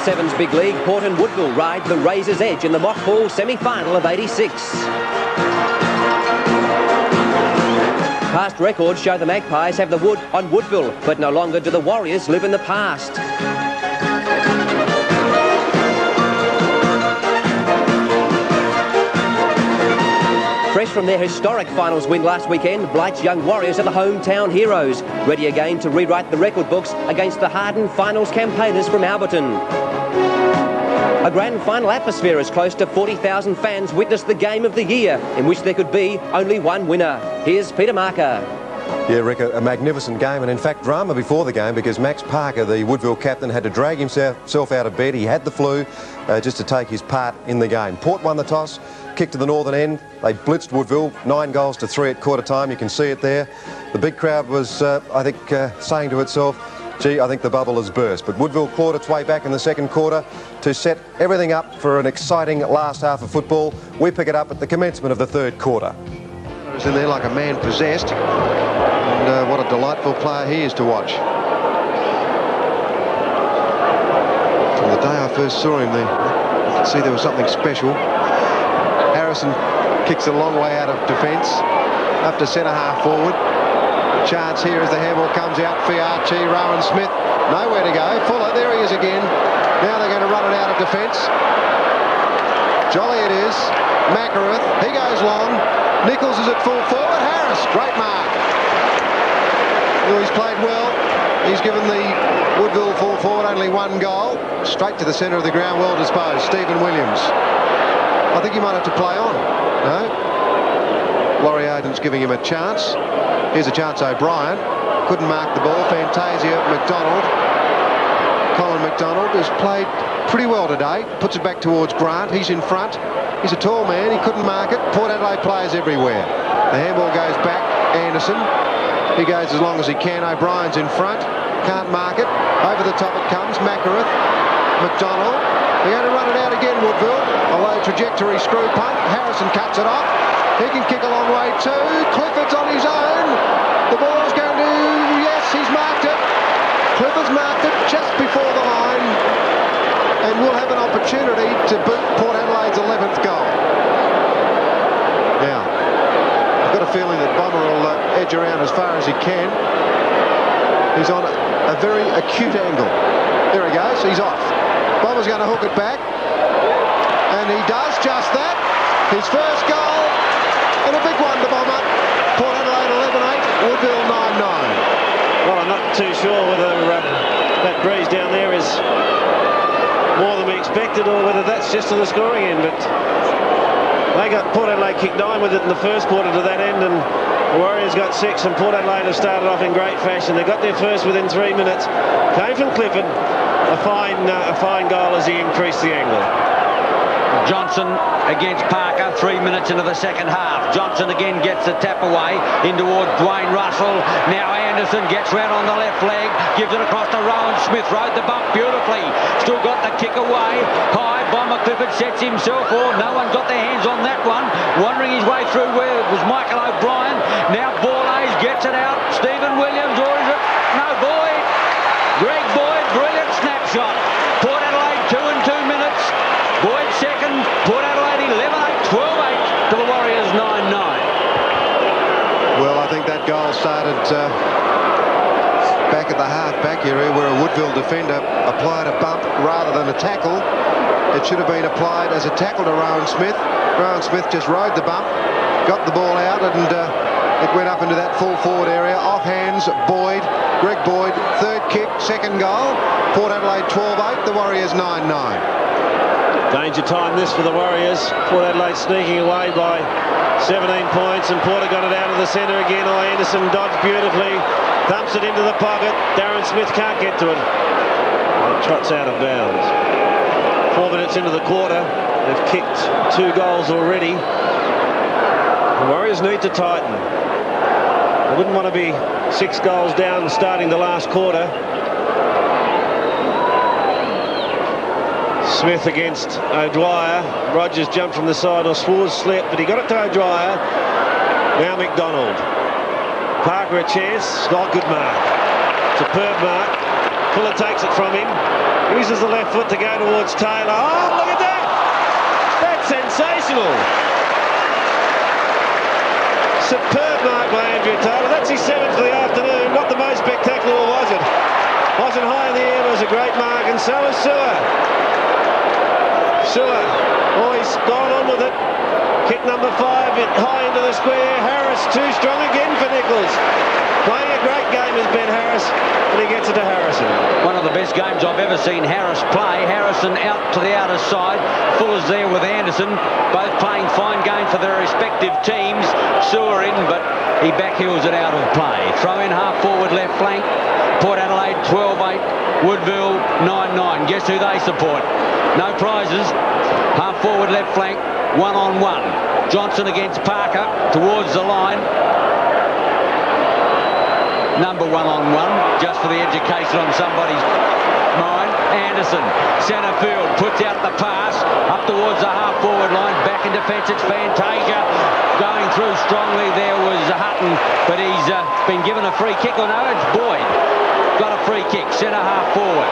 Sevens Big League, Port and Woodville ride the Razor's Edge in the mock ball semi-final of 86. Past records show the Magpies have the wood on Woodville, but no longer do the Warriors live in the past. Fresh from their historic finals win last weekend, Blight's young Warriors are the hometown heroes, ready again to rewrite the record books against the hardened finals campaigners from Alberton. A grand final atmosphere as close to 40,000 fans witnessed the game of the year, in which there could be only one winner. Here's Peter Marker. Yeah, Rick, a magnificent game, and in fact drama before the game because Max Parker, the Woodville captain, had to drag himself out of bed. He had the flu just to take his part in the game. Port won the toss, kicked to the northern end. They blitzed Woodville, 9-3 at quarter time. You can see it there. The big crowd was, I think, saying to itself, gee, I think the bubble has burst. But Woodville clawed its way back in the second quarter to set everything up for an exciting last half of football. We pick it up at the commencement of the third quarter. He's in there like a man possessed. And what a delightful player he is to watch. From the day I first saw him there, you could see there was something special. Harrison kicks a long way out of defence, up to centre-half forward. Chance here as the handball comes out. Fiarchi, Rowan Smith, nowhere to go. Fuller, there he is again. Now they're going to run it out of defence. Jolly it is. Macareth, he goes long. Nichols is at full forward. Harris, great mark. He's played well. He's given the Woodville full forward only one goal. Straight to the centre of the ground, well disposed. Stephen Williams. I think he might have to play on. No? Laurie Oden's giving him a chance. Here's a chance, O'Brien. Couldn't mark the ball. Fantasia McDonald. Colin McDonald has played pretty well today. Puts it back towards Grant. He's in front. He's a tall man. He couldn't mark it. Port Adelaide players everywhere. The handball goes back. Anderson. He goes as long as he can. O'Brien's in front. Can't mark it. Over the top it comes. Macareth. McDonald. They're going to run it out again, Woodville. A low trajectory screw punt. Harrison cuts it off. He can kick a long way too. Clifford's on his own. The ball's going to... Yes, he's marked it. Clifford's marked it just before the line. And we'll have an opportunity to boot Port Adelaide's 11th goal. Now, I've got a feeling that Bomber will edge around as far as he can. He's on a very acute angle. There he goes. He's off. Bomber's going to hook it back. And he does just that. His first goal. And a big one to Bomber. Port Adelaide 11-8, Woodville 9-9. Well, I'm not too sure whether that breeze down there is more than we expected or whether that's just to the scoring end, but they got Port Adelaide kicked 9 with it in the first quarter to that end, and the Warriors got 6, and Port Adelaide have started off in great fashion. They got their first within 3 minutes. Came from Clifford. A fine goal as he increased the angle. Johnson against Parker, 3 minutes into the second half. Johnson again gets the tap away in towards Dwayne Russell. Now Anderson gets round on the left leg, gives it across to Rowan Smith, rode the bump beautifully. Still got the kick away. High, Bomber Clifford sets himself for. No one got their hands on that one. Wandering his way through where it was Michael O'Brien. Now Borlaze gets it out. Stephen Williams, or is it? No, Boyd. Greg Boyd, brilliant snapshot. Port Adelaide 2 in 2 minutes. Boyd second, Port Adelaide 11-8, 12-8 to the Warriors 9-9. Well, I think that goal started back at the half-back area where a Woodville defender applied a bump rather than a tackle. It should have been applied as a tackle to Rowan Smith. Rowan Smith just rode the bump, got the ball out, and it went up into that full forward area. Off hands, Boyd, Greg Boyd, third kick, second goal. Port Adelaide 12-8, the Warriors 9-9. Danger time this for the Warriors. Port Adelaide sneaking away by 17 points, and Porter got it out of the centre again. Anderson dodged beautifully, dumps it into the pocket. Darren Smith can't get to it. It trots out of bounds. 4 minutes into the quarter, they've kicked 2 goals already. The Warriors need to tighten. They wouldn't want to be 6 goals down starting the last quarter. Smith against O'Dwyer. Rogers jumped from the side, or Swartz slipped, but he got it to O'Dwyer. Now McDonald. Parker a chance. Not good mark. Superb mark. Fuller takes it from him. Uses the left foot to go towards Taylor. Oh, look at that! That's sensational. Superb mark by Andrew Taylor. That's his 7th for the afternoon. Not the most spectacular, was it? Wasn't high in the air, but it was a great mark, and so is Sewer. Oh, he's gone on with it. Kick number 5, high into the square. Harris too strong again for Nichols. Playing a great game is Ben Harris, and he gets it to Harrison. One of the best games I've ever seen Harris play. Harrison out to the outer side. Fuller's there with Anderson, both playing fine game for their respective teams. Sewer in, but he backheels it out of play. Throw in half forward left flank. Port Adelaide 12-8, Woodville 9-9. Guess who they support? No prizes. Half forward left flank, 1-on-1. Johnson against Parker towards the line. Number 1-on-1, just for the education on somebody's mind. Anderson, centre field, puts out the pass up towards the half forward line. Back in defence, it's Fantasia going through strongly. There was Hutton, but he's been given a free kick. Or no, it's Boyd. Got a free kick, centre half forward.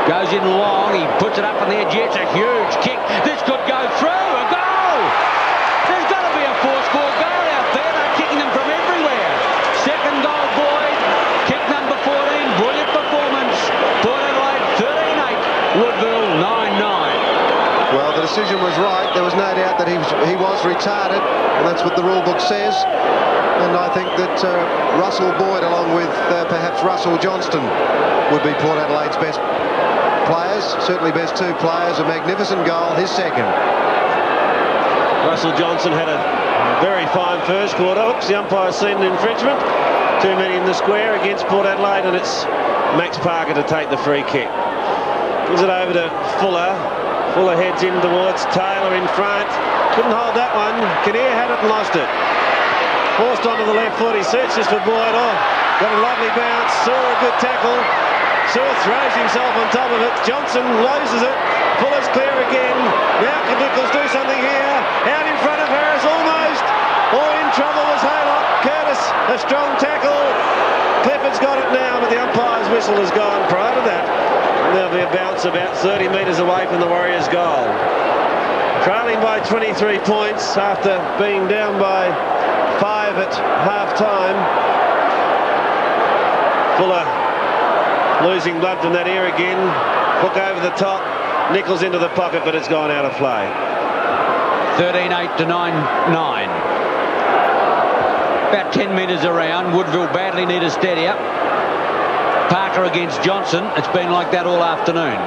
Goes in long, he puts it up on the edge. It's a huge kick. This could go through. A goal! There's got to be a four-score goal out there. They're kicking them from everywhere. Second goal, Boyd. Kick number 14. Brilliant performance. Port Adelaide 13-8. Woodville 9-9. Well, the decision was right. There was no doubt that he was retarded, and that's what the rule book says. And I think that Russell Boyd, along with perhaps Russell Johnston, would be Port Adelaide's best players, certainly best 2 players. A magnificent goal, his second. Russell Johnson had a very fine first quarter. Oops, the umpire's seen an infringement. Too many in the square against Port Adelaide, and it's Max Parker to take the free kick. Gives it over to Fuller. Fuller heads in towards Taylor in front. Couldn't hold that one. Kinnear had it and lost it. Forced onto the left foot. He searches for Boyd. Oh, got a lovely bounce. Saw a good tackle. Saw throws himself on top of it. Johnson loses it. Fuller's clear again. Now can Nichols do something here? Out in front of Harris almost. Oh, in trouble was Haylock. Curtis, a strong tackle. Clifford's got it now, but the umpire's whistle has gone. Prior to that, there'll be a bounce about 30 metres away from the Warriors' goal. Trailing by 23 points after being down by 5 at half-time. Fuller losing blood from that ear again. Hook over the top. Nichols into the pocket, but it's gone out of play. 13-8 to 9-9. About 10 metres around. Woodville badly need a steady up. Parker against Johnson. It's been like that all afternoon.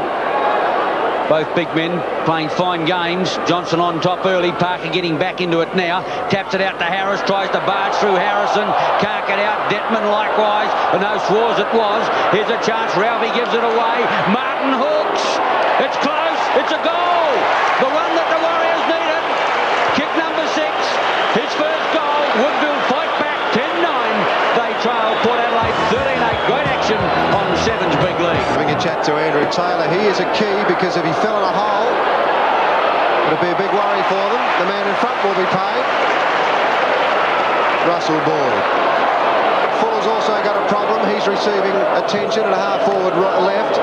Both big men playing fine games. Johnson on top early. Parker getting back into it now. Taps it out to Harris. Tries to barge through Harrison. Can't get out. Detman likewise. And no Schwarz it was. Here's a chance. Rowby gives it away. Martin hooks. It's close. It's a goal. The one that the Warriors needed. Kick number 6. His first goal. Woodville fight back 10-9. They trail Port Adelaide 13-8. Great action on Sevens Big League. Having a chat to Andrew Taylor. He is a key because if he fell in a hole, it'll be a big worry for them. The man in front will be paid. Russell Boyd. Fuller's also got a problem. He's receiving attention at a half forward left.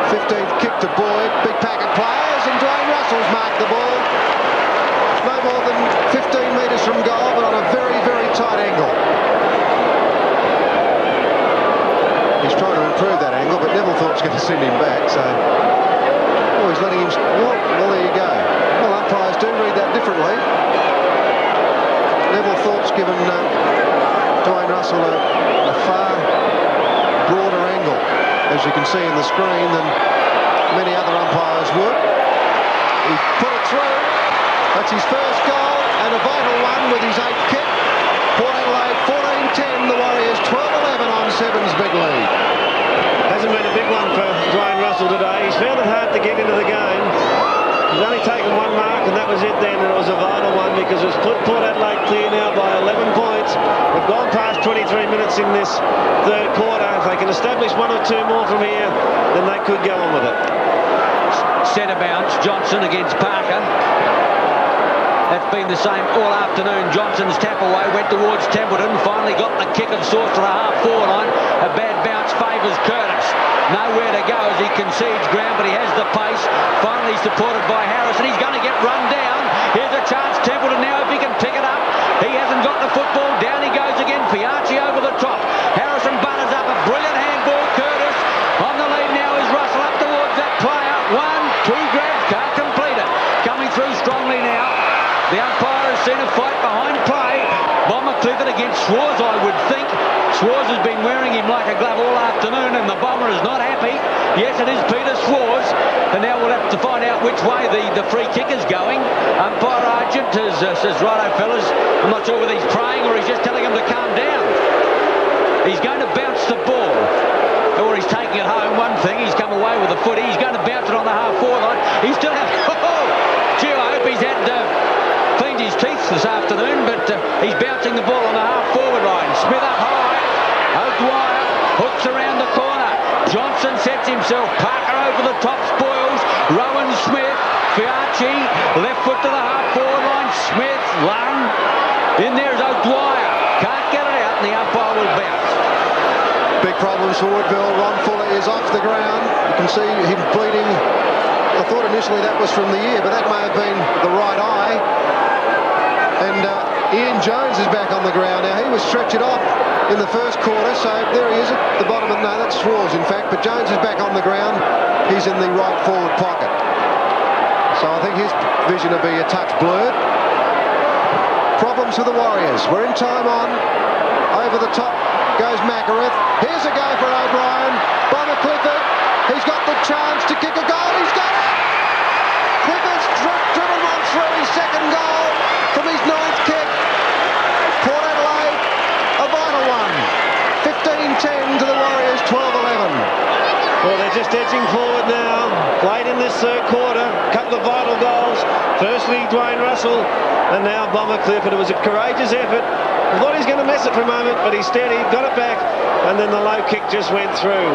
15th kick to Boyd. Big pack of players, and Dwayne Russell's marked the ball. No more than 15 metres from goal, but on a very, very tight angle. He's trying to improve that angle, but Neville Thorpe's going to send him back, so... Oh, he's letting him... Well, there you go. Well, umpires do read that differently. Neville Thorpe's given Dwayne Russell a far broader angle, as you can see in the screen, than many other umpires would. He put it through. That's his first goal, and a vital one with his 8th kick. Port Adelaide 14-10, the Warriors 12-11 on Sevens Big League. Hasn't been a big one for Dwayne Russell today. He's found it hard to get into the game. He's only taken 1 mark, and that was it then, and it was a vital one because it's put Port Adelaide clear now by 11 points. They've gone past 23 minutes in this third quarter. If they can establish 1 or 2 more from here, then they could go on with it. Centre bounce, Johnson against Parker. That's been the same all afternoon. Johnson's tap away went towards Templeton. Finally got the kick of sorts to the half-forward line. A bad bounce favours Curtis. nowhere to go as he concedes ground, but he has the pace. Finally supported by Harris, and he's going to get run down. Here's a chance, Templeton now, if he can pick it up. He hasn't got the football. Down he goes again. Piarci over the top. Harrison butters up a brilliant handball. Curtis on the lead now is Russell up towards that player. 1, 2 grabs, can't complete it. Coming through strongly now. The umpire has seen a fight behind play. Bomber Clifford against Schwarz, I would think. Schwarz has been wearing him like a glove all afternoon, and the Bomber is not happy. Yes, it is Peter Schwarz, and now we'll have to find out which way the free kick is going. Umpire Argent says, righto fellas, I'm not sure whether he's praying or he's just telling him to calm down. He's going to bounce the ball, or he's taking it home. One thing, he's come away with a footy. He's going to bounce it on the half-forward line. He's still having... Oh, gee, I hope he's had... cleaned his teeth this afternoon, but he's bouncing the ball on the half-forward line. Smith up high. O'Dwyer hooks around the corner. Johnson sets himself. Parker over the top, spoils. Rowan Smith. Piarci, left foot to the half-forward line. Smith, Lung. In there is O'Dwyer. Can't get it out, and the umpire will bounce. Big problems for Woodville. Ron Fuller is off the ground. You can see him bleeding. I thought initially that was from the ear, but that may have been the right eye. And Ian Jones is back on the ground now. He was stretchered off in the first quarter, so there he is at the bottom of... No, that's Schwarz, in fact, but Jones is back on the ground. He's in the right forward pocket. So I think his vision will be a touch blurred. Problems for the Warriors. We're in time on. Over the top goes Makareth. Here's a go for O'Brien. Bomber Clifford. He's got the chance to kick a goal. He's got it! Clifford's driven one through his second goal from his 9th kick. Port Adelaide, a vital one. 15-10 to the Warriors, 12-11. Well, they're just edging forward now, late in this third quarter. A couple of vital goals. Firstly, Dwayne Russell, and now Bomber Clifford. It was a courageous effort. I thought he was going to miss it for a moment, but he steady, got it back, and then the low kick just went through.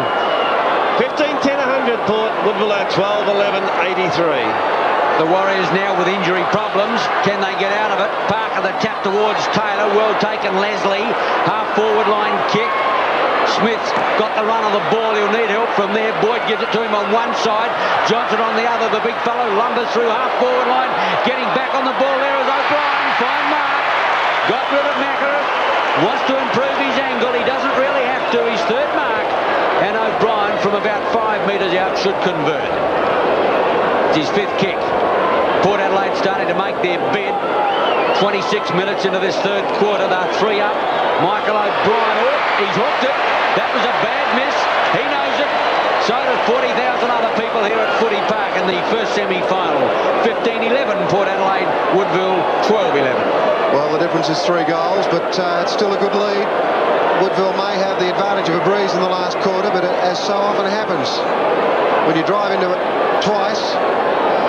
15-10, 100 Port. Woodville 12-11, 83. The Warriors now with injury problems. Can they get out of it? Parker the tap towards Taylor. Well taken, Leslie. Half-forward line kick. Smith's got the run of the ball. He'll need help from there. Boyd gives it to him on one side. Johnson on the other. The big fellow lumbers through half-forward line. Getting back on the ball there is O'Brien. Fine mark. Got rid of Makareth. Wants to improve his angle. He doesn't really have to. His third mark. And O'Brien from about 5 metres out should convert. It's his 5th kick. Port Adelaide starting to make their bed. 26 minutes into this third quarter. They're 3 up. Michael O'Brien, he's hooked it. That was a bad miss. He knows it. So did 40,000 other people here at Footy Park in the first semi-final. 15-11 Port Adelaide, Woodville 12-11. Well, the difference is 3 goals, but it's still a good lead. Woodville may have the advantage of a breeze in the last quarter, but as so often happens, when you drive into it twice,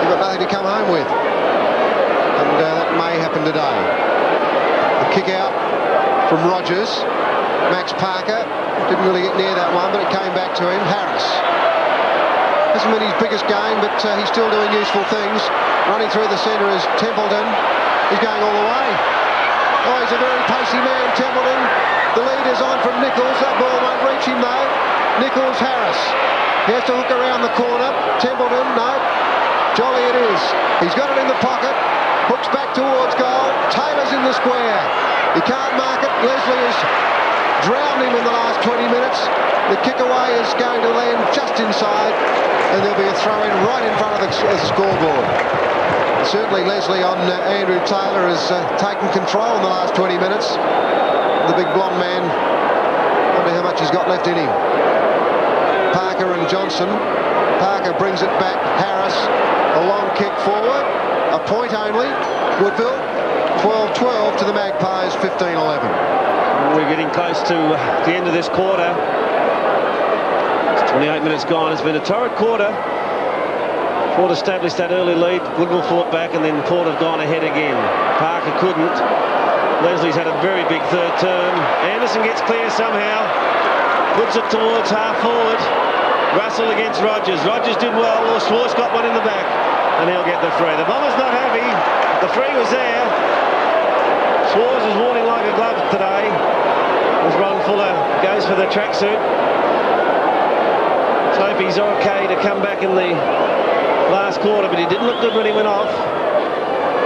you've got nothing to come home with. And that may happen today. The kick out from Rogers. Max Parker didn't really get near that one, but it came back to him. Harris. Hasn't been his biggest game, but he's still doing useful things. Running through the centre is Templeton. He's going all the way. Oh, he's a very pacey man, Templeton. The lead is on from Nichols. That ball won't reach him, though. Nichols, Harris. He has to hook around the corner. Templeton, no. Jolly it is. He's got it in the pocket. Hooks back towards goal. Taylor's in the square. He can't mark it. Leslie has drowned him in the last 20 minutes. The kick away is going to land just inside, and there'll be a throw-in right in front of the scoreboard. Certainly Leslie on Andrew Taylor has taken control in the last 20 minutes. The big blonde man, I wonder how much he's got left in him. Parker and Johnson. Parker brings it back. Harris, a long kick forward. A point only. Woodville, 12-12 to the Magpies, 15-11. We're getting close to the end of this quarter. It's 28 minutes gone. It's been a torrid quarter. Port established that early lead. Woodville fought back, and then Port have gone ahead again. Parker couldn't. Leslie's had a very big third term. Anderson gets clear somehow. Puts it towards half forward. Russell against Rogers. Rogers did well. Well, Schwarz got one in the back, and he'll get the free. The Bombers not happy. The free was there. Schwarz is warning like a glove today as Ron Fuller goes for the tracksuit. hope he's okay to come back in the last quarter, but he didn't look good when he went off.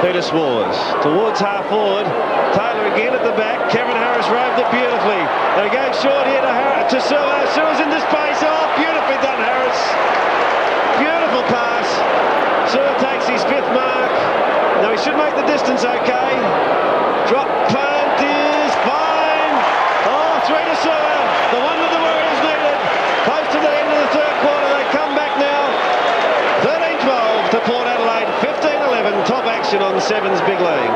Peter Swars towards half forward. Taylor again at the back. Kevin Harris roved it beautifully. They're going short here to Sewer. Sewer's into space. Oh, beautifully done, Harris. Beautiful pass. Sewer takes his 5th mark. Now he should make the distance okay. Drop punt is fine. Oh, 3 to Sewer. The one that the Warriors needed. Close to the end of the 3rd quarter. They come back now. 13-12 to Port Adelaide. 15-11. Top action on 7's Big League.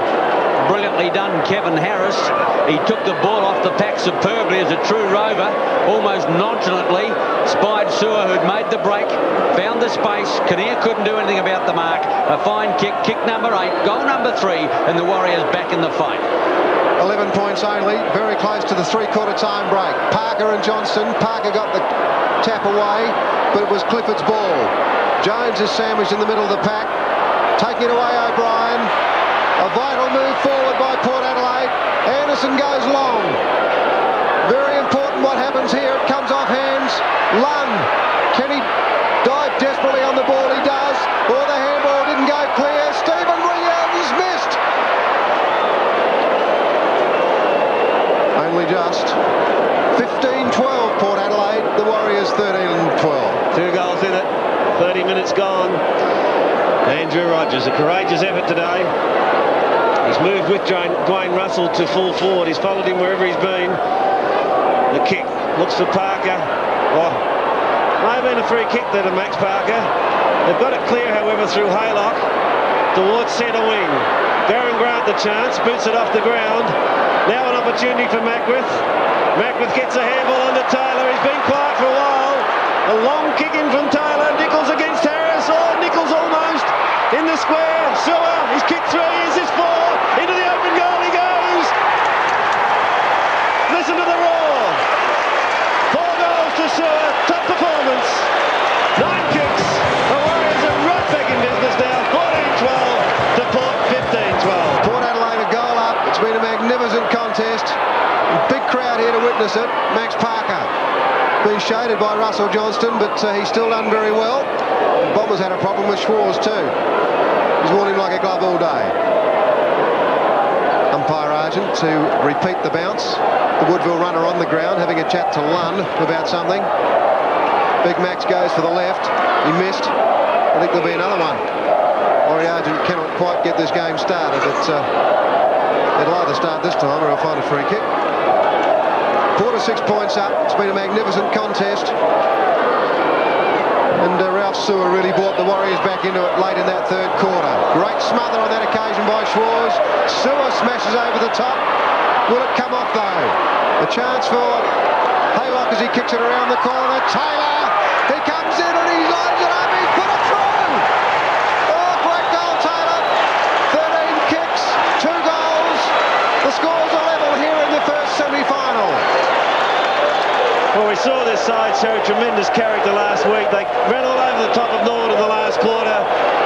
Brilliantly done, Kevin Harris. He took the ball off the pack superbly as a true rover, almost nonchalantly spied Sewer, who'd made the break, found the space. Kinnear couldn't do anything about the mark. A fine kick, kick number 8, goal number 3, and the Warriors back in the fight. 11 points only, very close to the 3-quarter time break. Parker and Johnson. Parker got the tap away, but it was Clifford's ball. Jones is sandwiched in the middle of the pack. Taking it away, O'Brien. A vital move forward by Port Adelaide. Anderson goes long. Very important what happens here. It comes off hands. Lunn. Can he dive desperately on the ball? He does. Or the handball didn't go clear. Stephen Williams missed. Only just. 15-12 Port Adelaide. The Warriors 13-12. 2 goals in it. 30 minutes gone. Andrew Rogers, a courageous effort today. He's moved with Dwayne Russell to full forward. He's followed him wherever he's been. The kick looks for Parker. Oh, may have been a free kick there to Max Parker. They've got it clear, however, through Haylock towards centre wing. Darren Grant the chance, boots it off the ground. Now an opportunity for Mackworth. Mackworth gets a handball under Taylor. He's been quiet for a while. A long kick in from Taylor. Nichols against Harris. Oh, Nichols almost in the square. Sewer, he's kicked 3. Is this 4? Into the open goal he goes. Listen to the roar. 4 goals to Sewer. Top performance. 9 kicks. The Warriors are right back in business now. 14-12 to Port 15-12. Port Adelaide a goal up. It's been a magnificent contest. Big crowd here to witness it. Max Parker been shaded by Russell Johnston, but he's still done very well. Bombers had a problem with Schwarz too. He's worn him like a glove all day. Umpire Argent to repeat the bounce. The Woodville runner on the ground having a chat to Lunn about something. Big Max goes for the left. He missed. I think there'll be another one. Laurie Argent cannot quite get this game started. It'll either start this time or he'll find a free kick. Porter 6 points up. It's been a magnificent contest. And Ralph Sewer really brought the Warriors back into it late in that 3rd quarter. Great smother on that occasion by Schwarz. Sewer smashes over the top. Will it come off though? A chance for Haylock as he kicks it around the corner. Taylor, he comes in and he lines it up. He's put it through. Oh, great goal, Taylor. 13 kicks, 2 goals. The scores are level here in the first semi-final. Well, we saw this side show tremendous character last week. They ran all over the top of Norwood in the last quarter.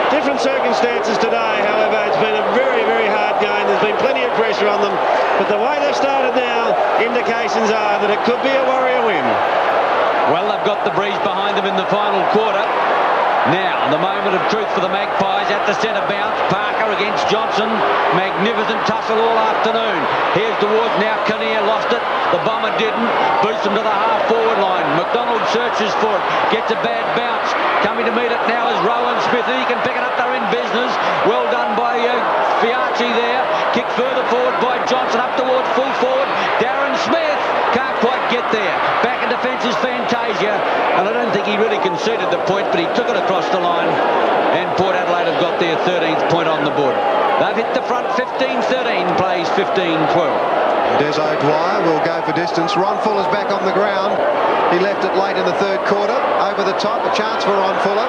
Different circumstances today, however. It's been a very, very hard game. There's been plenty of pressure on them. But the way they've started now, indications are that it could be a Warrior win. Well, they've got the breeze behind them in the final quarter. Now, the moment of truth for the Magpies at the centre bounce. Parker against Johnson. Magnificent tussle all afternoon. Here's towards now. Kinnear lost it. The bomber didn't. Boosts him to the half-forward line. McDonald searches for it. Gets a bad bounce. Coming to meet it now is Rowan Smith. He can pick it up. They're in business. Well done by Fiacci there. Kick further forward by Johnson. Up towards full forward. Darren Smith can't quite get there. Back in defence is Fantasia. And I don't think he really conceded the point, but he took it across the line. And Port Adelaide have got their 13th point on the board. They've hit the front 15-13, plays 15-12. Des O'Dwyer will go for distance. Ron Fuller's back on the ground. He left it late in the 3rd quarter. Over the top, a chance for Ron Fuller.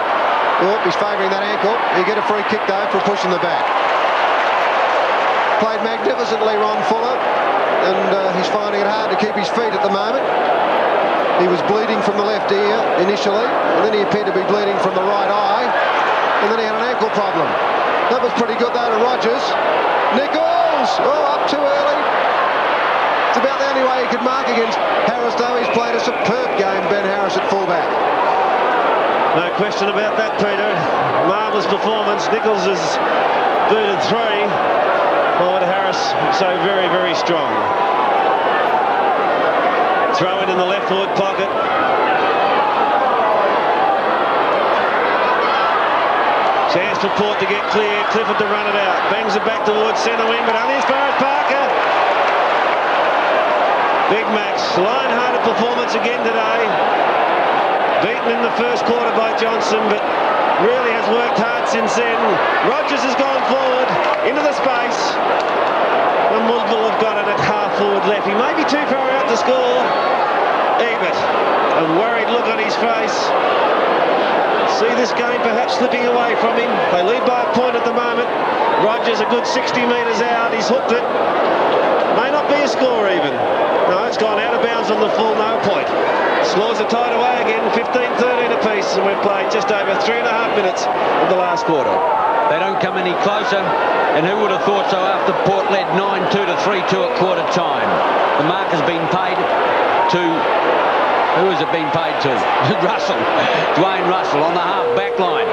Oh, he's favouring that ankle. He'll get a free kick though for pushing the back. Played magnificently, Ron Fuller. And he's finding it hard to keep his feet at the moment. He was bleeding from the left ear initially, and then he appeared to be bleeding from the right eye, and then he had an ankle problem. That was pretty good though to Rogers. Nichols! Oh, up too early. It's about the only way he could mark against Harris though. He's played a superb game, Ben Harris at fullback. question about that, Peter. Marvellous performance. Nichols has booted 3. Forward Harris, so very, very strong. Throw it in the left forward pocket. Chance for Port to get clear. Clifford to run it out. Bangs it back towards centre wing, but only as far as Parker. Big Max, lion-hearted performance again today. Beaten in the first quarter by Johnson, but really has worked hard since then. Rogers has gone forward into the space. And Woodville have got it at half forward left. He may be too far out to score. Ebert, a worried look on his face. See this game perhaps slipping away from him. They lead by a point at the moment. Rogers a good 60 metres out. He's hooked it. May not be a score even. No, it's gone out of bounds on the full, no point. Scores are tied away again, 15-13 apiece, and we've played just over 3.5 minutes of the last quarter. They don't come any closer, and who would have thought so after Port led 9-2 to 3-2 at quarter time. The mark has been paid to... Who has it been paid to? Russell. Dwayne Russell on the half back line.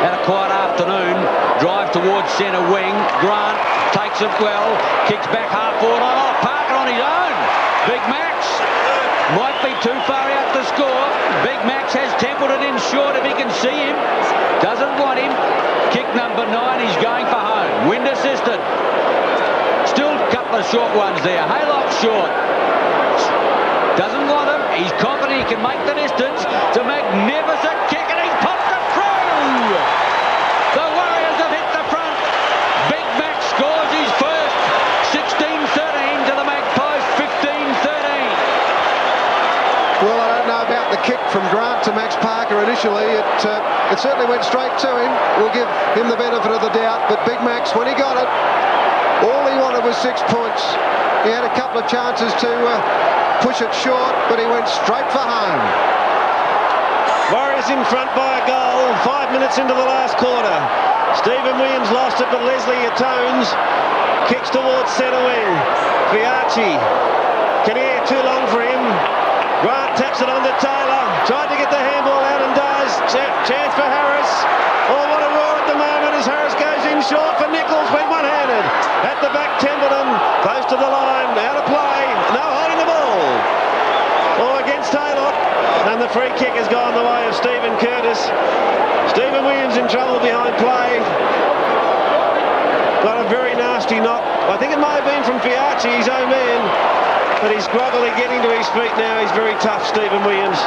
Had a quiet afternoon. Drive towards centre wing. Grant takes it well. Kicks back half forward. Oh, Parker on his own. Big Max might be too far out to score. Big Max has templed it in short if he can see him. Doesn't want him. Kick number 9. He's going for home. Wind assisted. Still a couple of short ones there. Haylock short. Doesn't want him. He's confident he can make the distance. It's a magnificent kick and he's popped it through. The Warriors have hit the front. Big Max scores his first. 16-13 to the Magpies. 15-13. Well, I don't know about the kick from Grant to Max Parker initially. It certainly went straight to him. We'll give him the benefit of the doubt. But Big Max, when he got it, all he wanted was 6 points. He had a couple of chances to push it short, but he went straight for home. Warriors in front by a goal. 5 minutes into the last quarter. Stephen Williams lost it, but Leslie atones. Kicks towards centre wing. Fiacci. Kinnear too long for him. Grant taps it on to Taylor. Tried to get the handball out and does. Chance for Harris. Oh, what a roar at the moment as Harris goes in short for Nichols. Went one-handed. At the back, Temperton. Close to the line. Out of play. No holding the ball. Oh, against Taylor. And the free kick has gone the way of Stephen Curtis. Stephen Williams in trouble behind play. Got a very nasty knock. I think it may have been from Fiacci, his own man. But he's groggily getting to his feet now. He's very tough, Stephen Williams.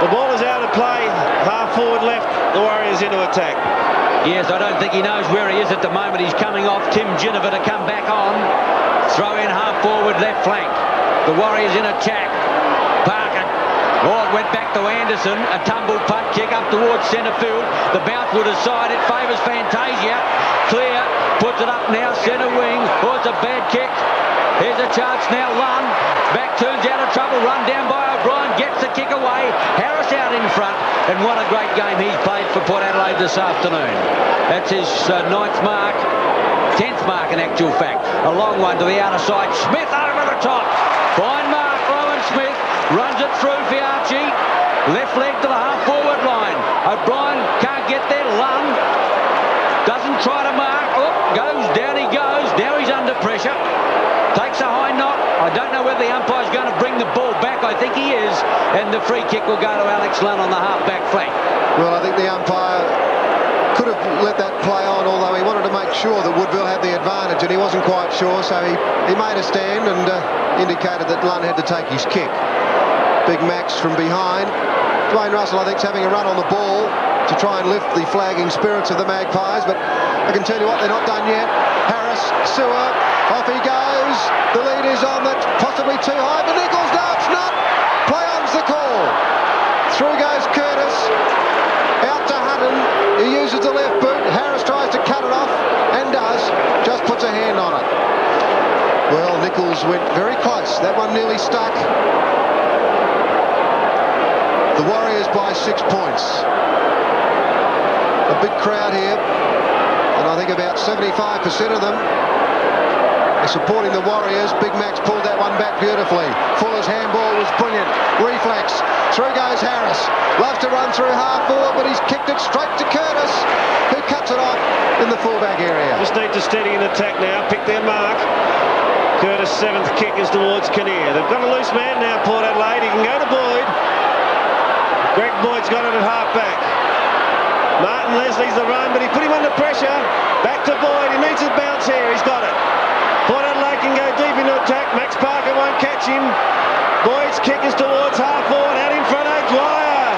The ball is out of play. Half forward left. The Warriors into attack. Yes, I don't think he knows where he is at the moment. He's coming off. Tim Ginniver to come back on. Throw in half forward left flank. The Warriors in attack. Parker. Oh, it went back to Anderson. A tumble punt kick up towards centre field. The bounce would have side. It favours Fantasia. Clear. Puts it up now. Centre wing. Oh, it's a bad kick. Here's a chance now. Lund. Back turns out of trouble. Run down by O'Brien. Gets the kick away. Harris out in front. And what a great game he's played for Port Adelaide this afternoon. That's his 9th mark. 10th mark in actual fact. A long one to the outer side. Smith over the top. Fine mark. Rowan Smith runs it through Fiacci. Left leg to the half forward line. O'Brien can't get there. Lund doesn't try to mark. Oh, goes down he goes. Now he's under pressure. Takes a high knock. I don't know whether the umpire's going to bring the ball back. I think he is. And the free kick will go to Alex Lunn on the half-back flank. Well, I think the umpire could have let that play on, although he wanted to make sure that Woodville had the advantage, and he wasn't quite sure, so he made a stand and indicated that Lunn had to take his kick. Big Max from behind. Dwayne Russell, I think, is having a run on the ball to try and lift the flagging spirits of the Magpies, but I can tell you what, they're not done yet. Harris, Sewer, off he goes. The lead is on. That's possibly too high for Nichols. No, it's not. Play on's the call. Through goes Curtis. Out to Hutton. He uses the left boot. Harris tries to cut it off and does. Just puts a hand on it. Well, Nichols went very close. That one nearly stuck. The Warriors by 6 points. A big crowd here, and I think about 75% of them supporting the Warriors. Big Max pulled that one back beautifully. Fuller's handball was brilliant. Reflex. Through goes Harris. Loves to run through half forward, but he's kicked it straight to Curtis, who cuts it off in the fullback area. Just need to steady an attack now. Pick their mark. Curtis' 7th kick is towards Kinnear. They've got a loose man now, Port Adelaide. He can go to Boyd. Greg Boyd's got it at half-back. Martin Leslie's the run, but he put him under pressure. Back to Boyd. He needs his bounce here. He's got it. Port Adelaide can go deep into attack. Max Parker won't catch him. Boyd's kick is towards half-forward. Out in front, O'Dwyer.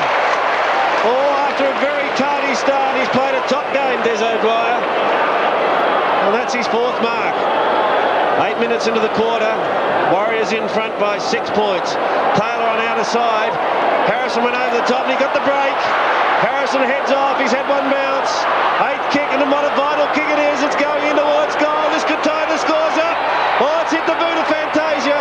Oh, after a very tardy start, he's played a top game, Des O'Dwyer. And that's his 4th mark. 8 minutes into the quarter. Warriors in front by 6 points. Taylor on outer side. Harrison went over the top and he got the break. Harrison heads off. He's had one bounce. 8th kick, and what a vital kick it is. It's going in towards goal. This could tie the scores up. Oh, it's hit the boot of Fantasia.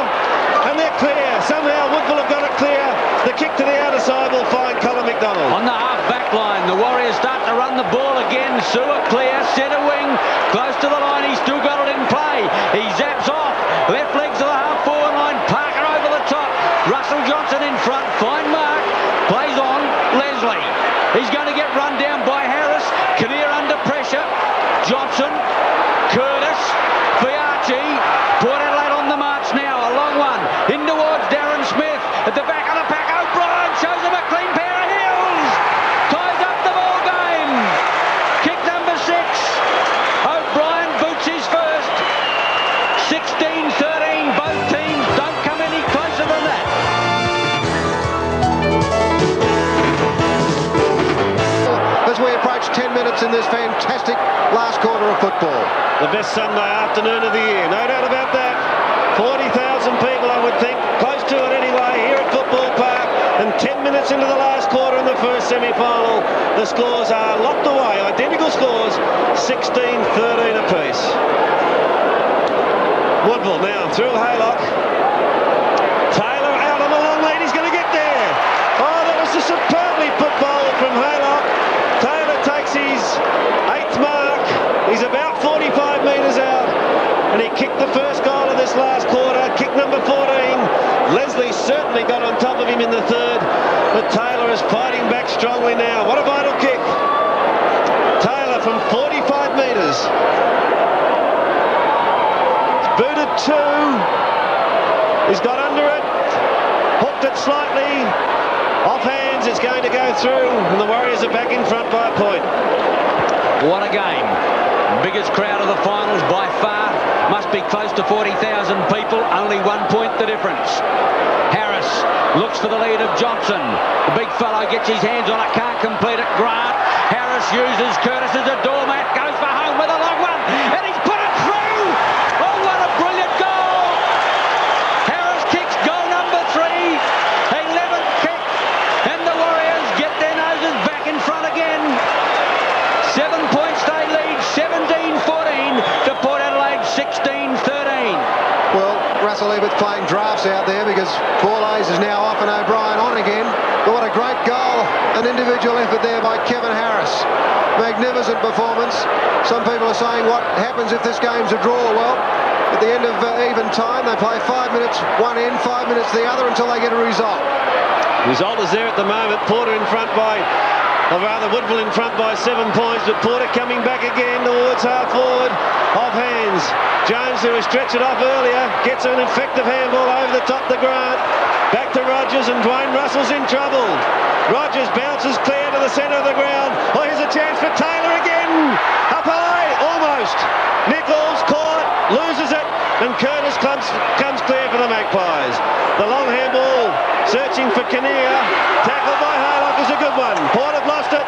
And they're clear. Somehow Woodville have got it clear. The kick to the outer side will find Colin McDonald. On the half-back line, the Warriors start to run the ball again. Sewer clear, centre wing, close to the line. He's still got it in play. He zaps off. Left leg to the half-forward line. Parker over the top. Russell Johnson in front. Fine mark. Plays on. Leslie. He's going to get run down by Harris. Kinnear under pressure. Johnson. Curtis. Fiarchi. Port Adelaide on the march now. A long one. In towards Darren Smith. At the back of the pack. O'Brien shows him a clean pair of heels. Ties up the ball game. Kick number 6. O'Brien boots his first. 16-13. Both teams don't come any closer than that. As we approach 10 minutes in this fantastic last quarter of football. The best Sunday afternoon of the year, no doubt about that. 40,000 people, I would think, close to it anyway, here at Football Park. And 10 minutes into the last quarter in the first semi-final, the scores are locked away. Identical scores, 16-13 apiece. Woodville now through Haylock. Taylor out on the long lead. He's going to get there. Oh, that was a superbly put ball from Haylock. Taylor takes his 8th mark. He's about 45 metres out. And he kicked the first goal of this last quarter. Kick number 14. Leslie certainly got on top of him in the 3rd. But Taylor is fighting back strongly now. What a vital kick. Taylor from 45 metres. Booted 2. He's got under it. Hooked it slightly. Off hands. It's going to go through. And the Warriors are back in front by a point. What a game. Biggest crowd of the finals by far. Must be close to 40,000 people. Only 1 point the difference. Harris looks for the lead of Johnson. The big fellow gets his hands on it. Can't complete it. Grant. Harris uses Curtis as a doormat. Goes for home with a long one. And he's put it through. Oh, what a brilliant goal. Harris kicks goal number 3. 11th kick. And the Warriors get their noses back in front again. 7 points they lead. 17-14 to Port Adelaide 16-13. Well, Russell Ebert's playing drafts out there because Borlase is now off and O'Brien on again. But what a great goal. An individual effort there by Kevin Harris. Magnificent performance. Some people are saying what happens if this game's a draw. Well, at the end of even time, they play 5 minutes one end, 5 minutes the other until they get a result. Result is there at the moment. Porter in front by, or rather Woodville in front by 7 points, but Porter coming back again towards half forward. Off hands. Jones, who has stretched it off earlier, gets an effective handball over the top to Grant. Back to Rogers, and Dwayne Russell's in trouble. Rogers bounces clear to the centre of the ground. Oh, here's a chance for Taylor again. Up high, almost. Nichols caught, loses it, and Curtis comes clear for the Magpies. The long handball, searching for Kinnear. Tackled by Haylock is a good one. Port have lost it.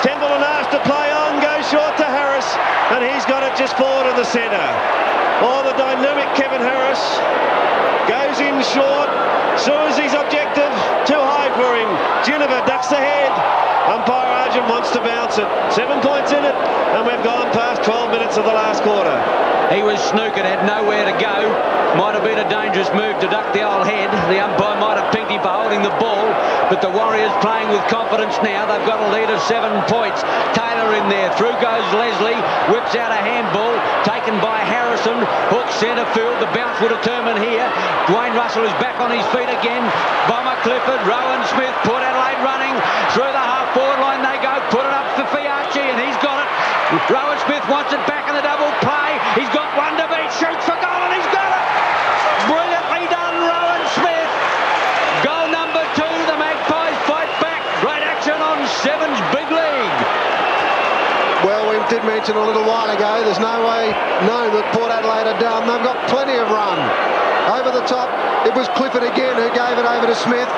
Templeton asked to play on, goes short to Harris, and he's got it just forward of the centre. Oh, the dynamic Kevin Harris goes in short. Suzy's objective, too high for him. Ginniver ducks the head. Umpire Argent wants to bounce it. 7 points in it, and we've gone past 12 minutes of the last quarter. He was snookered, had nowhere to go. Might have been a dangerous move to duck the old head. The umpire might have pinked him for holding the ball. but the Warriors playing with confidence now. They've got a lead of 7 points. Taylor in there. Through goes Leslie. Whips out a handball. Taken by Harrison. Hook centre field. The bounce will determine here. Dwayne Russell is back on his feet again. Bomber Clifford. Rowan Smith. Port Adelaide running. Through the half-forward line they go. Put it up for Fiarchi, and he's got it. Rowan Smith wants it back in the double play. He's got one to beat. Shoots for goal, and he's got it. Brilliantly done, Rowan Smith. Goal number 2. The Magpies fight back. Great action on Sevens Big League. Well, we did mention a little while ago, there's no way known that Port Adelaide are done. They've got plenty of run. Over the top, it was Clifford again who gave it over to Smith.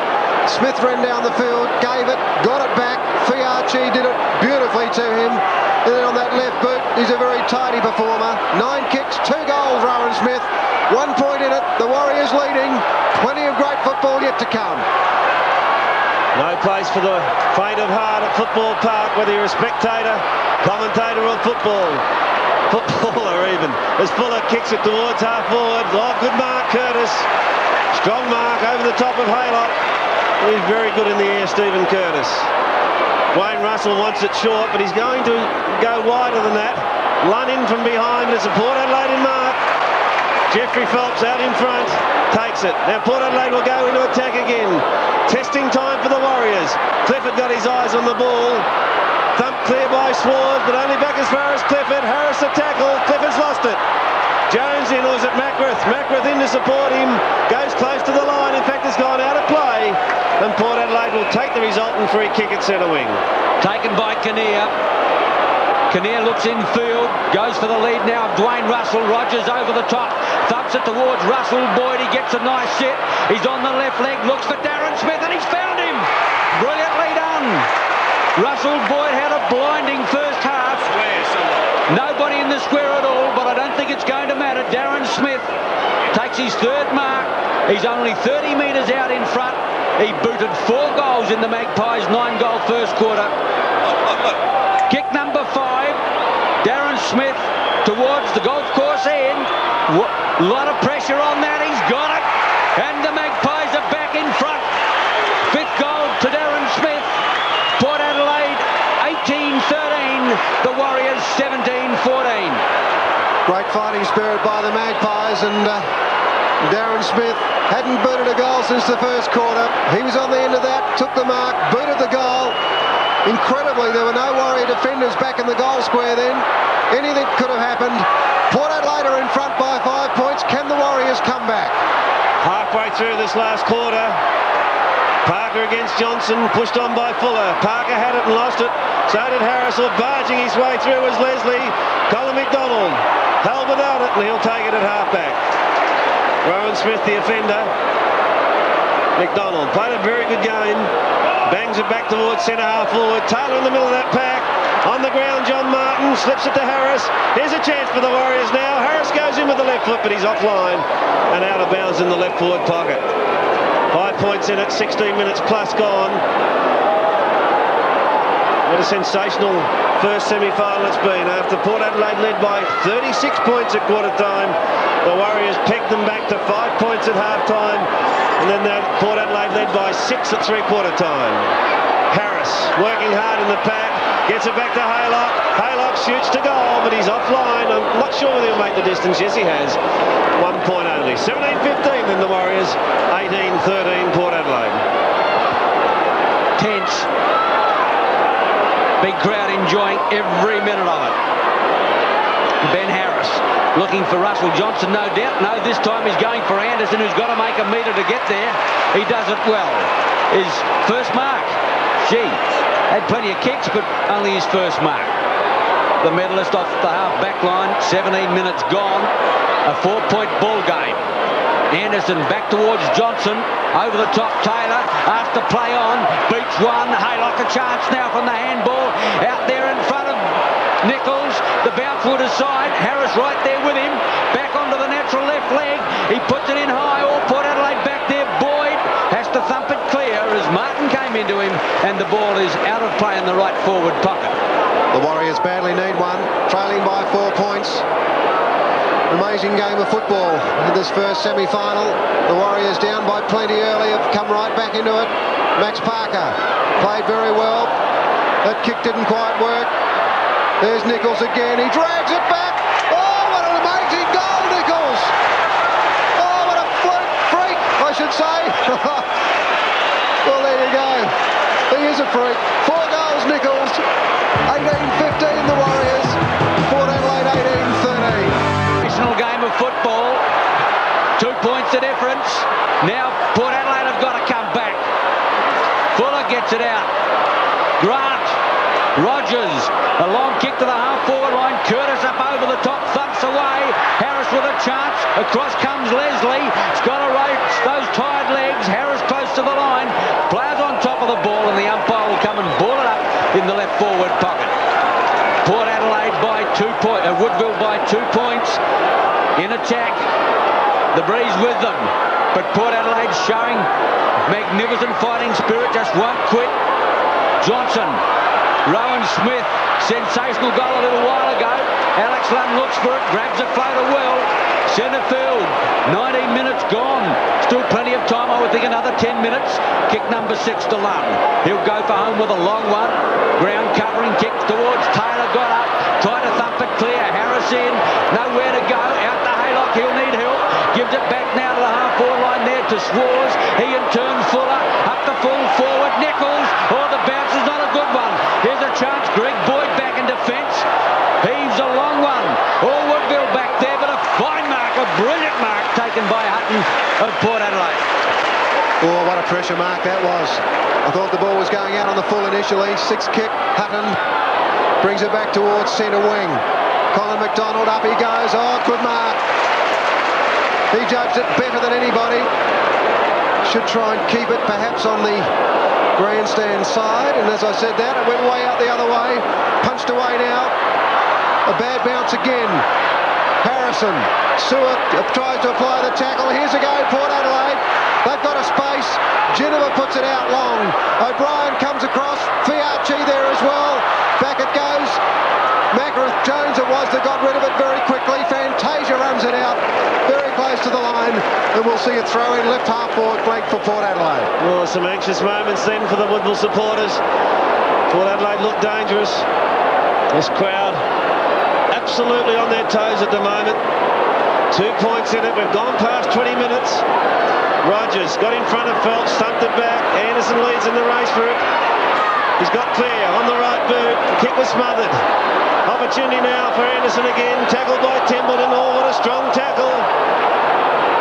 Smith ran down the field, gave it, got it back. Fiarchi did it beautifully to him. And then on that left boot, he's a very tidy performer. 9 kicks, 2 goals, Rowan Smith. 1 point in it, the Warriors leading. Plenty of great football yet to come. No place for the faint of heart at Football Park, whether you're a spectator, commentator or footballer even. As Fuller kicks it towards half forward. Oh, good mark, Curtis. Strong mark over the top of Haylock. He's very good in the air, Stephen Curtis. Wayne Russell wants it short, but he's going to go wider than that. Lun in from behind, but it's a Port Adelaide in mark. Jeffrey Phelps out in front, takes it. Now Port Adelaide will go into attack again. Testing time for the Warriors. Clifford got his eyes on the ball. Thumped clear by Swartz, but only back as far as Clifford. Harris the tackle. Clifford's lost it. Jones in, or is it Mackworth? Mackworth in to support him. Goes close to the line. In fact, it's gone out of play. And Port Adelaide will take the resultant free kick at centre wing. Taken by Kinnear. Kinnear looks in field, goes for the lead now of Dwayne Russell. Rogers over the top, thumps it towards Russell. Boyd, he gets a nice hit. He's on the left leg, looks for Darren Smith, and he's found him. Brilliantly done. Russell Boyd had a blinding first half. Nobody in the square at all, but I don't think it's going to matter. Darren Smith takes his 3rd mark. He's only 30 metres out in front. He booted 4 goals in the Magpies' 9-goal first quarter. Kick number 5, Darren Smith towards the golf course end. A lot of pressure on that, he's got it. And the Magpies are back in front. 5th goal to Darren Smith. Port Adelaide 18-13, the Warriors 17-14. Great fighting spirit by the Magpies, and Darren Smith hadn't booted a goal since the first quarter. He was on the end of that, took the mark, booted the goal. Incredibly, there were no Warrior defenders back in the goal square then. Anything could have happened. Port Adelaide are in front by 5 points. Can the Warriors come back? Halfway through this last quarter, Parker against Johnson, pushed on by Fuller. Parker had it and lost it. So did Harris, or barging his way through was Leslie. Colin McDonald held without it, and he'll take it at half-back. Rowan Smith, the offender. McDonald played a very good game. Bangs it back towards centre half forward. Taylor in the middle of that pack. On the ground, John Martin slips it to Harris. Here's a chance for the Warriors now. Harris goes in with the left foot, but he's offline and out of bounds in the left forward pocket. 5 points in it, 16 minutes plus gone. What a sensational first semi-final it's been. After Port Adelaide led by 36 points at quarter time, the Warriors pegged them back to 5 points at half time, and then Port Adelaide led by 6 at three-quarter time. Harris working hard in the pack, gets it back to Haylock. Haylock shoots to goal, but he's offline. I'm not sure whether he'll make the distance. Yes, he has. 1 point only. 17-15 then the Warriors. 18-13 Port Adelaide. Tense. Big crowd enjoying every minute of it. Ben Harris looking for Russell Johnson, no doubt. No, this time he's going for Anderson, who's got to make a metre to get there. He does it well. His first mark. Gee, had plenty of kicks, but only his first mark. The medalist off the half-back line, 17 minutes gone. A 4-point ball game. Anderson back towards Johnson. Over the top, Taylor asked to play on. Beats one. Haylock a chance now from the handball. Out there in front of Nichols. The bounce will decide. Harris right there with him. Back onto the natural left leg. He puts it in high. All Port Adelaide back there. Boyd has to thump it clear as Martin came into him. And the ball is out of play in the right forward pocket. The Warriors badly need one. Trailing by 4 points. Amazing game of football in this first semi-final. The Warriors down by plenty early have come right back into it. Max Parker played very well. That kick didn't quite work. There's Nichols again. He drags it back. Oh, what an amazing goal, Nichols. Oh, what a freak, I should say. Well, there you go. He is a freak. 4 goals, Nichols. 18-15 the Warriors. Port Adelaide 18-13. National game of football. 2 points the difference. Now Port Adelaide have got to come back. Fuller gets it out. Grant. Rogers. A long kick to the half-forward line. Curtis up over the top. Thumps away. Harris with a chance. Across comes Leslie. He's got to race those tired legs. Harris close to the line. Players on top of the ball, and the umpire will come and ball it up in the left forward pocket. Port Adelaide by 2 points. Woodville by 2 points. In attack. The breeze with them. But Port Adelaide showing magnificent fighting spirit. Just won't quit. Johnson. Rowan Smith. Sensational goal a little while ago. Alex Lunn looks for it. Grabs a floater well. Centre field. 19 minutes gone. Still plenty of time. I would think another 10 minutes. Kick number 6 to Lunn. He'll go for home with a long one. Ground covering kick towards Taylor. Got up. Tried to thump it clear. Harris in. Nowhere to go. Out to Haylock. He'll need help. Gives it back now to the half-forward line there to Swars. He in turn Fuller. Up the full forward. Nichols. Oh, the bounce is not a good one. Here's a chance. Greg Boyd back in defence. Heaves a long one. All Woodville back there, but a fine mark, a brilliant mark taken by Hutton of Port Adelaide. Oh, what a pressure mark that was. I thought the ball was going out on the full initially. 6 kick. Hutton brings it back towards centre wing. Colin McDonald, up he goes. Oh, good mark. He judged it better than anybody. Should try and keep it perhaps on the grandstand side, and as I said that, it went way out the other way. Punched away now. A bad bounce again. Harrison. Seward tries to apply the tackle. Here's a go, Port Adelaide. They've got a space. Geneva puts it out long. O'Brien comes across. Fiacci there as well. Back it goes. Macareth Jones it was that got rid of it very quickly. Fantasia runs it out very close to the line, and we'll see a throw in left half forward flank for Port Adelaide. Well, some anxious moments then for the Woodville supporters. Port Adelaide look dangerous. This crowd absolutely on their toes at the moment. 2 points in it. We've gone past 20 minutes. Rogers got in front of Phelps, stumped it back. Anderson leads in the race for it. He's got clear on the right boot. Kick was smothered. Opportunity now for Anderson again. Tackled by Templeton. Oh, what a strong tackle.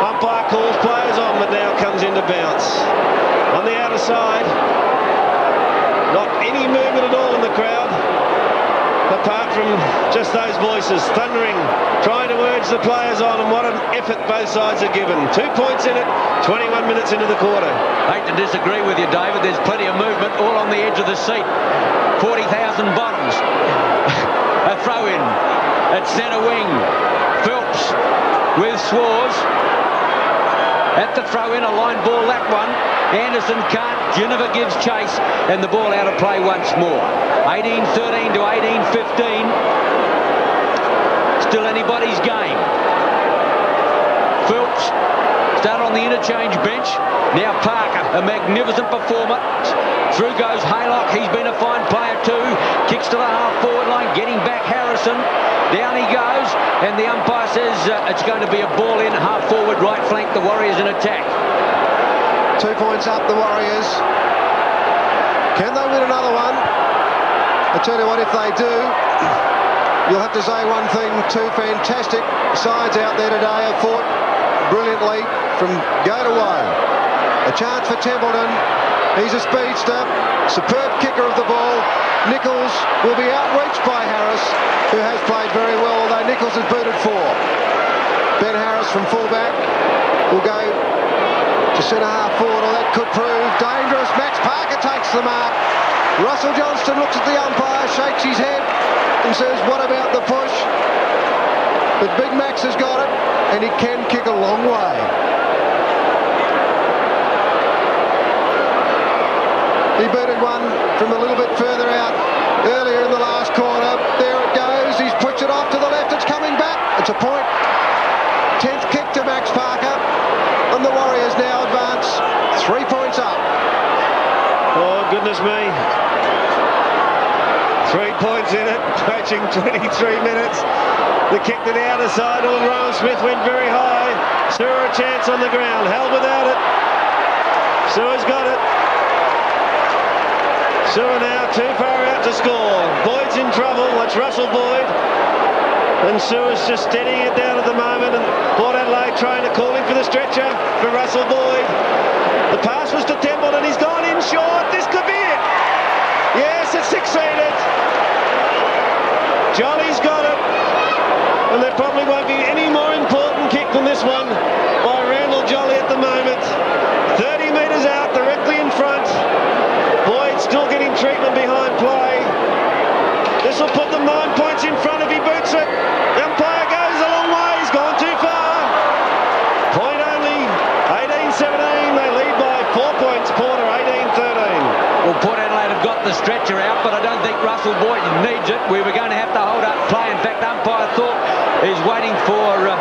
Umpire calls players on, but now comes into bounce. On the outer side. Not any movement at all in the crowd. Apart from just those voices thundering, trying to urge the players on, and what an effort both sides are given. 2 points in it, 21 minutes into the quarter. Hate to disagree with you, David. There's plenty of movement all on the edge of the seat. 40,000 bottoms. A throw in at centre wing. Phelps with Swars. At the throw in, a line ball that one. Anderson can't. Geneva gives chase, and the ball out of play once more. 18-13 to 18-15. Still anybody's game. Phelps started on the interchange bench. Now Parker, a magnificent performer. Through goes Haylock. He's been a fine player too. Kicks to the half-forward line, getting back Harrison. Down he goes, and the umpire says it's going to be a ball in, half-forward, right flank, the Warriors in attack. 2 points up, the Warriors. Can they win another one? I tell you what, if they do, you'll have to say one thing. 2 fantastic sides out there today have fought brilliantly from go to woe. A chance for Templeton. He's a speedster. Superb kicker of the ball. Nichols will be outreached by Harris, who has played very well, although Nichols has booted 4. Ben Harris from fullback will go to centre half forward, or that could prove dangerous. Max Parker takes the mark. Russell Johnston looks at the umpire, shakes his head and says, what about the push? But Big Max has got it, and he can kick a long way. He booted one from a little bit further out earlier in the last corner. There it goes. He's pushed it off to the left. It's coming back. It's a point. 10th kick to Max Parker. And the Warriors now advance 3 points up. Goodness me. 3 points in it, approaching 23 minutes. The kick to the outer side, Rowan Smith went very high. Sewer a chance on the ground, held without it. Sewer's got it. Sewer now too far out to score. Boyd's in trouble, that's Russell Boyd. And Sewer's just steadying it down at the moment, and Port Adelaide trying to call in for the stretcher for Russell Boyd. The pass was to Templeton, he's gone in short, this could be it. Yes, it's succeeded. Jolly's got it. And there probably won't be any more important kick than this one by Randall Jolly at the moment. 30 metres out, directly in front. Boyd still getting treatment behind play. This will put them 9 points in front if he boots it. The umpire goes a long way, he's gone too far. Point only, 18-17. They lead by 4 points, Porter 18-13. Well, Port Adelaide have got the stretcher out, but I don't think Russell Boyd needs it. We were going to have to hold up play. In fact, umpire thought is waiting for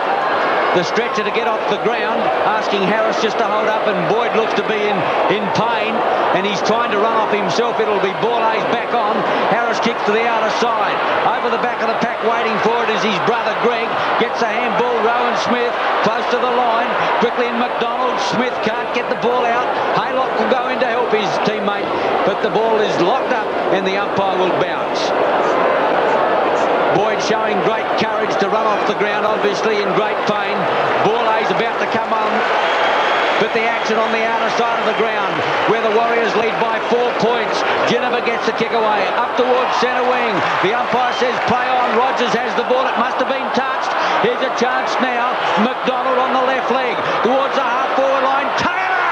the stretcher to get off the ground, asking Harris just to hold up, and Boyd looks to be in pain, and he's trying to run off himself. It'll be Borlase back on. Harris kicks to the outer side. Over the back of the pack waiting for it is his brother Greg. Gets a handball, Rowan Smith close to the line. Quickly in McDonald. Smith can't get the ball out. Haylock will go in to help his teammate, but the ball is locked up and the umpire will bounce. Boyd showing great courage to run off the ground, obviously in great pain. Borlase about to come on, but the action on the outer side of the ground where the Warriors lead by 4 points. Geneva gets the kick away up towards centre wing. The umpire says play on. Rogers has the ball. It must have been touched. Here's a chance now. McDonald on the left leg towards the half forward line. Taylor!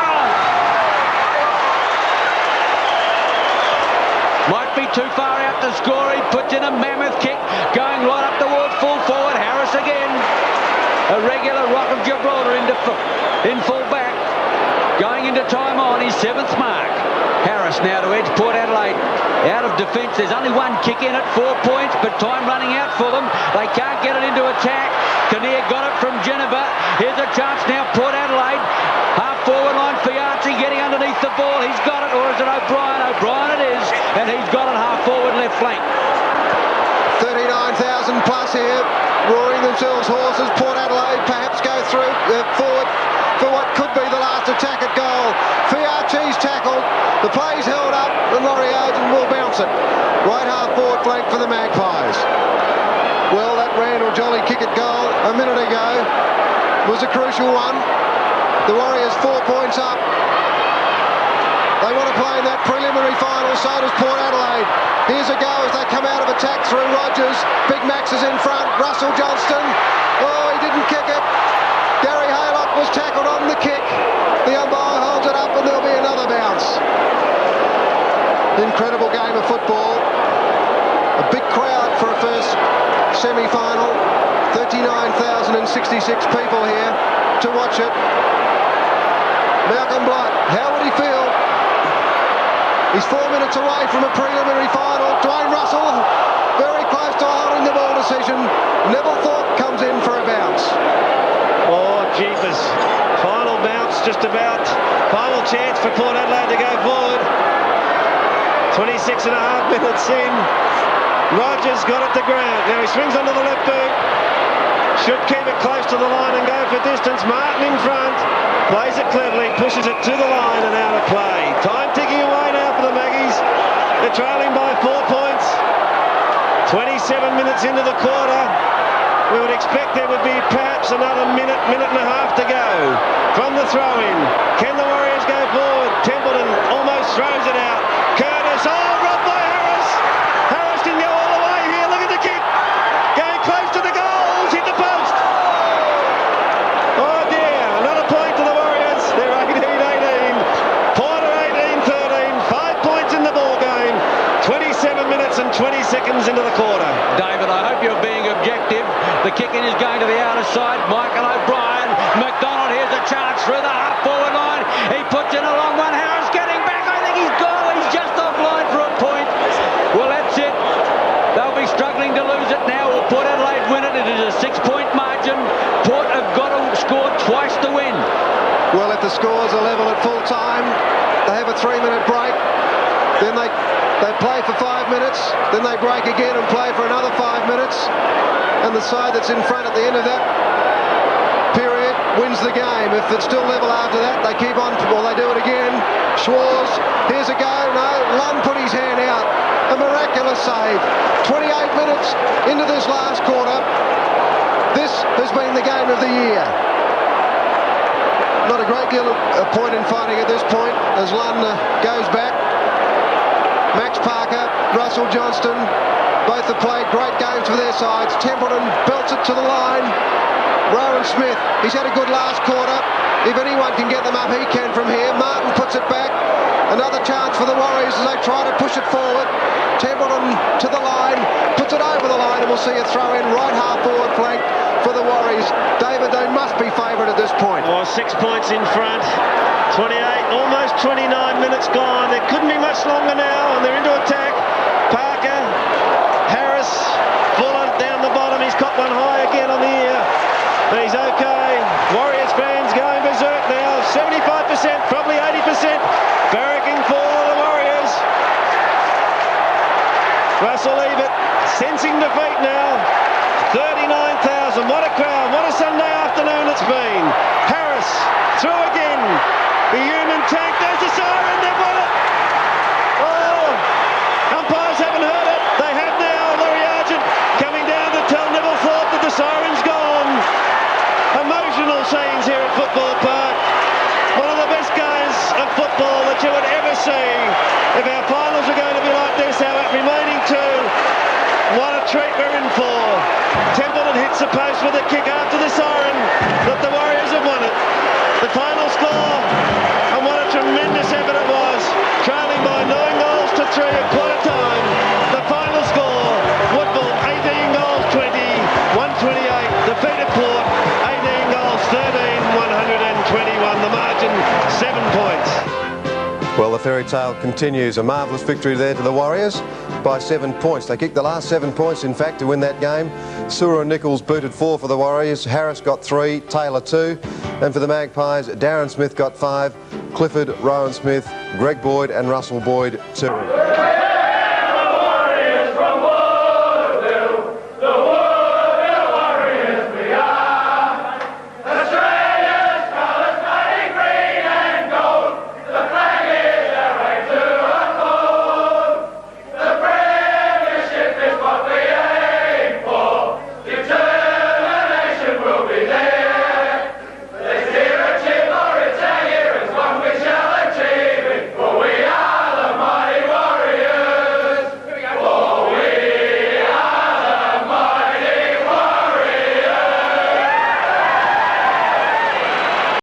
Might be too far out to score. He puts in a mammoth kick going right up towards full forward. Harris again. A regular Rock of Gibraltar in full back. Going into time on his 7th mark. Harris now to edge Port Adelaide. Out of defence. There's only one kick in at 4 points, but time running out for them. They can't get it into attack. Kinnear got it from Geneva. Here's a chance now. Port Adelaide. Half forward line. Fiarchi getting underneath the ball. He's got it, or is it O'Brien? O'Brien it is, and he's got it half forward left flank. 39,000 plus here, roaring themselves horses. Port Adelaide perhaps go through forward for what could be the last attack at goal. Fiarchi's tackled, the play's held up, and Laurie Oden will bounce it. Right half forward flank for the Magpies. Well, that Randall Jolly kick at goal a minute ago was a crucial one. The Warriors 4 points up. They want to play in that preliminary final, so does Port Adelaide. Here's a go as they come out of attack through Rogers. Big Max is in front. Russell Johnston. Oh, he didn't kick it. Gary Haylock was tackled on the kick. The umpire holds it up and there'll be another bounce. Incredible game of football. A big crowd for a first semi-final. 39,066 people here to watch it. Malcolm Blight, how would he feel? He's 4 minutes away from a preliminary final. Dwayne Russell, very close to holding the ball decision. Neville Thorpe comes in for a bounce. Oh, jeepers. Final bounce just about. Final chance for Port Adelaide to go forward. 26 and a half minutes in. Rogers got it to ground. Now he swings onto the left boot. Should keep it close to the line and go for distance. Martin in front. Plays it cleverly, pushes it to the line and out of play. Time ticking away now for the Maggies. They're trailing by 4 points. 27 minutes into the quarter. We would expect there would be perhaps another minute and a half to go. From the throw-in. Can the Warriors go forward? Templeton almost throws it out. Curtis, robbed by Harris. Harris didn't go all the way here. Look at the kick. Going close to the goals. Hit the post. Oh dear. Another point to the Warriors. They're 18-18. Porter 18-13. 5 points in the ball game. 27 minutes and 20 seconds into the quarter. David, I hope you're being objective. The kicking is going to the outer side. Michael O'Brien. McDonald, here's a chance through the half forward line. He puts in a long one. Harris getting back. I think he's gone. He's just offline for a point. Well, that's it. They'll be struggling to lose it now. Will Port Adelaide win it? It is a 6-point margin. Port have got to score twice to win. Well, if the scores are level at full time, they have a 3-minute break. They play for 5 minutes, then they break again and play for another 5 minutes. And the side that's in front at the end of that period wins the game. If it's still level after that, they keep on, well, they do it again. Schwarz, here's a go, no, Lund put his hand out. A miraculous save. 28 minutes into this last quarter. This has been the game of the year. Not a great deal of point in fighting at this point as Lund goes back. Max Parker, Russell Johnston, both have played great games for their sides. Templeton belts it to the line. Rowan Smith, he's had a good last quarter. If anyone can get them up, he can from here. Martin puts it back. Another chance for the Warriors as they try to push it forward. Templeton to the line, puts it over the line, and we'll see a throw in right half forward flank for the Warriors. David, they must be favoured at this point. Oh, 6 points in front. 28, almost 29 minutes gone. There couldn't be much longer now, and they're into attack. Parker, Harris, Fuller down the bottom. He's got one high again on the ear. But he's okay. Warriors fans going berserk now. 75%, probably 80%. Barracking for the Warriors. Russell Ebert sensing defeat now. 39,000. What a crowd. What a Sunday afternoon it's been. Harris through again. The human tank. There's the siren. They've won it. Oh, umpires haven't heard it. They have now. Laurie Argent coming down to tell Neville Thorpe that the siren's gone. Emotional scenes here at Football Park. One of the best games of football that you would ever see. If our finals are going to be like this, our remaining two, what a treat we're in for. Templeton hits the post with a kick after the siren that the Warriors have won it. The final score, and what a tremendous effort it was. Trailing by 9 goals to 3 at quarter time. The final score, Woodville 18 goals 20, 128. Defeated Port 18 goals 13, 121. The margin 7 points. Well, the fairy tale continues. A marvellous victory there to the Warriors by 7 points. They kicked the last 7 points, in fact, to win that game. Sewer and Nichols booted 4 for the Warriors. Harris got 3, Taylor 2. And for the Magpies, Darren Smith got 5, Clifford, Rowan Smith, Greg Boyd and Russell Boyd 2.